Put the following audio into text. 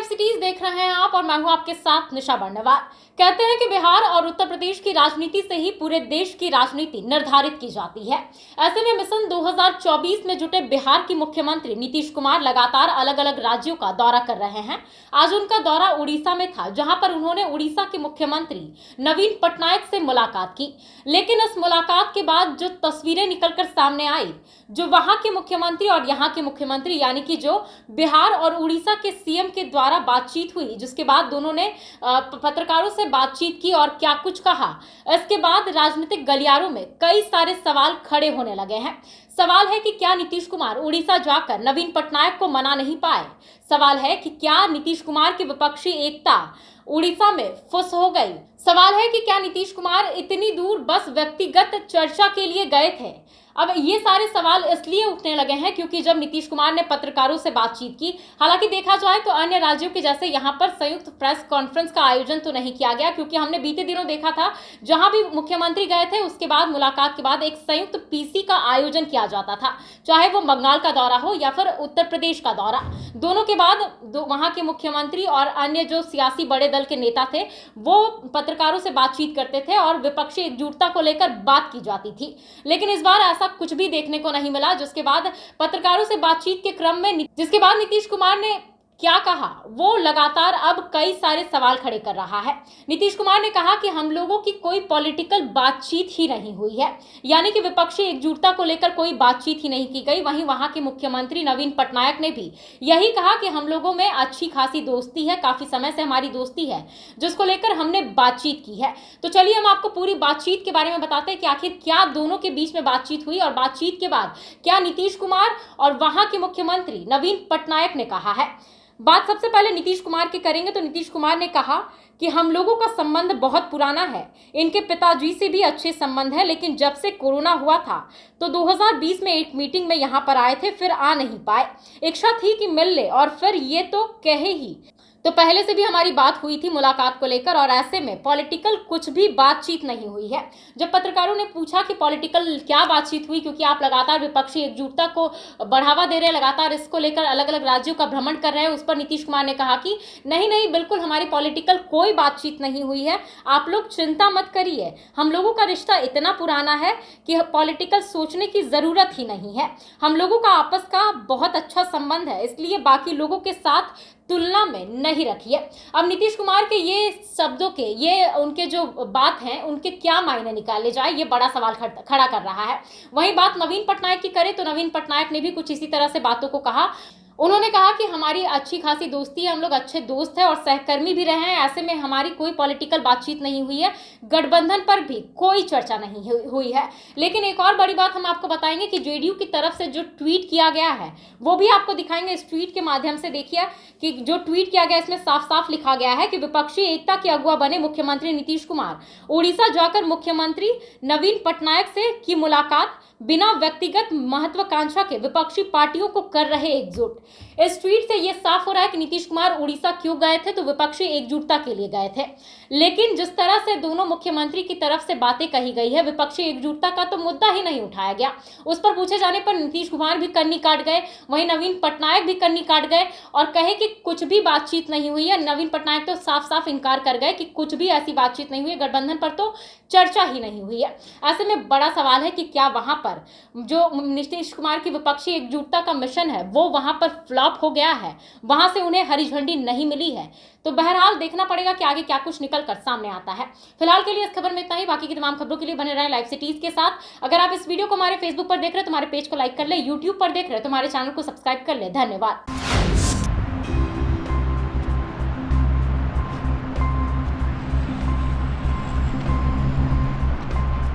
Cities देख रहे हैं आप और मैं हूं आपके साथ निशा बर्णवाल। कहते हैं कि बिहार और उत्तर प्रदेश की राजनीति से ही पूरे देश की राजनीति निर्धारित की जाती है। ऐसे में मिशन 2024 में जुटे बिहार की मुख्यमंत्री नीतीश कुमार लगातार अलग अलग राज्यों का दौरा कर रहे हैं। आज उनका दौरा उड़ीसा में था, जहां पर उन्होंने उड़ीसा के मुख्यमंत्री नवीन पटनायक से मुलाकात की। लेकिन इस मुलाकात के बाद जो तस्वीरें निकलकर सामने आई, जो वहां के मुख्यमंत्री और यहाँ के मुख्यमंत्री यानी कि जो बिहार और उड़ीसा के सीएम के द्वारा बातचीत हुई, जिसके बाद दोनों ने पत्रकारों से बातचीत की और क्या कुछ कहा, इसके बाद राजनीतिक गलियारों में कई सारे सवाल खड़े होने लगे हैं। सवाल है कि क्या नीतीश कुमार उड़ीसा जाकर नवीन पटनायक को मना नहीं पाए। सवाल है कि क्या नीतीश कुमार की विपक्षी एकता उड़ीसा में फुस हो गई। सवाल है कि क्या नीतीश कुमार इतनी दूर बस व्यक्तिगत चर्चा के लिए गए थे। अब ये सारे सवाल इसलिए उठने लगे हैं क्योंकि जब नीतीश कुमार ने पत्रकारों से बातचीत की, हालांकि देखा जाए तो अन्य राज्यों के जैसे यहाँ पर संयुक्त प्रेस कॉन्फ्रेंस का आयोजन तो नहीं किया गया, क्योंकि हमने बीते दिनों देखा था जहां भी मुख्यमंत्री गए थे उसके बाद मुलाकात के बाद एक संयुक्त पीसी का आयोजन किया जाता था, चाहे वो बंगाल का दौरा हो या फिर उत्तर प्रदेश का दौरा। दोनों के बाद वहां के मुख्यमंत्री और अन्य जो सियासी बड़े दल के नेता थे वो पत्रकारों से बातचीत करते थे और विपक्षी एकजुटता को लेकर बात की जाती थी। लेकिन इस बार ऐसा कुछ भी देखने को नहीं मिला, जिसके बाद पत्रकारों से बातचीत के क्रम में जिसके बाद नीतीश कुमार ने क्या कहा वो लगातार अब कई सारे सवाल खड़े कर रहा है। नीतीश कुमार ने कहा कि हम लोगों की कोई पॉलिटिकल बातचीत ही नहीं हुई है, यानी कि विपक्षी एकजुटता को लेकर कोई बातचीत ही नहीं की गई। वहीं वहां के मुख्यमंत्री नवीन पटनायक ने भी यही कहा कि हम लोगों में अच्छी खासी दोस्ती है, काफी समय से हमारी दोस्ती है, जिसको लेकर हमने बातचीत की है। तो चलिए हम आपको पूरी बातचीत के बारे में बताते हैं कि आखिर क्या दोनों के बीच में बातचीत हुई और बातचीत के बाद क्या नीतीश कुमार और वहां के मुख्यमंत्री नवीन पटनायक ने कहा है। बात सबसे पहले नीतीश कुमार की करेंगे तो नीतीश कुमार ने कहा कि हम लोगों का संबंध बहुत पुराना है, इनके पिताजी से भी अच्छे संबंध है, लेकिन जब से कोरोना हुआ था तो 2020 में एक मीटिंग में यहाँ पर आए थे, फिर आ नहीं पाए। इच्छा थी कि मिल ले और फिर ये तो कहे ही, तो पहले से भी हमारी बात हुई थी मुलाकात को लेकर और ऐसे में पॉलिटिकल कुछ भी बातचीत नहीं हुई है। जब पत्रकारों ने पूछा कि पॉलिटिकल क्या बातचीत हुई, क्योंकि आप लगातार विपक्षी एकजुटता को बढ़ावा दे रहे हैं, लगातार इसको लेकर अलग अलग राज्यों का भ्रमण कर रहे हैं, उस पर नीतीश कुमार ने कहा कि नहीं बिल्कुल हमारी पॉलिटिकल कोई बातचीत नहीं हुई है, आप लोग चिंता मत करिए, हम लोगों का रिश्ता इतना पुराना है कि पॉलिटिकल सोचने की जरूरत ही नहीं है। हम लोगों का आपस का बहुत अच्छा संबंध है, इसलिए बाकी लोगों के साथ तुलना में नहीं रखिए। अब नीतीश कुमार के ये शब्दों के, ये उनके जो बात हैं उनके क्या मायने निकाले जाए, ये बड़ा सवाल खड़ा कर रहा है। वहीं बात नवीन पटनायक की करें तो नवीन पटनायक ने भी कुछ इसी तरह से बातों को कहा। उन्होंने कहा कि हमारी अच्छी खासी दोस्ती है, हम लोग अच्छे दोस्त हैं और सहकर्मी भी रहे हैं, ऐसे में हमारी कोई पॉलिटिकल बातचीत नहीं हुई है, गठबंधन पर भी कोई चर्चा नहीं हुई है। लेकिन एक और बड़ी बात हम आपको बताएंगे कि जेडीयू की तरफ से जो ट्वीट किया गया है वो भी आपको दिखाएंगे। इस ट्वीट के माध्यम से देखिए कि जो ट्वीट किया गया इसमें साफ साफ लिखा गया है कि विपक्षी एकता के अगुवा बने मुख्यमंत्री नीतीश कुमार उड़ीसा जाकर मुख्यमंत्री नवीन पटनायक से की मुलाकात, बिना व्यक्तिगत महत्वाकांक्षा के विपक्षी पार्टियों को कर रहे एकजुट। इस ट्वीट से यह साफ हो रहा है कि नीतीश कुमार उड़ीसा क्यों गए थे, तो विपक्षी एकजुटता के लिए गए थे। लेकिन जिस तरह से दोनों मुख्यमंत्री की तरफ से बातें कही गई है, विपक्षी एकजुटता का तो मुद्दा ही नहीं उठाया गया। उस पर पूछे जाने पर नीतीश कुमार भी कन्नी काट गए, वहीं नवीन पटनायक भी कन्नी काट गए और कहे कि कुछ भी बातचीत नहीं हुई है। नवीन पटनायक तो साफ साफ इनकार कर गए कि कुछ भी ऐसी बातचीत नहीं हुई है, गठबंधन पर तो चर्चा ही नहीं हुई है। ऐसे में बड़ा सवाल है कि क्या वहां पर जो नीतीश कुमार की विपक्षी एकजुटता का मिशन है वो वहां पर फ्लॉप हो गया है, वहां से उन्हें हरी झंडी नहीं मिली है। तो बहरहाल देखना पड़ेगा कि आगे क्या कुछ निकल कर सामने आता है। फिलहाल के लिए इस खबर में इतना ही, बाकी की तमाम खबरों के लिए बने रहें लाइव सिटीज के साथ। अगर आप इस वीडियो को हमारे फेसबुक पर देख रहे हैं तो हमारे पेज को लाइक कर ले, यूट्यूब पर देख रहे हैं तो हमारे चैनल को सब्सक्राइब कर ले। धन्यवाद।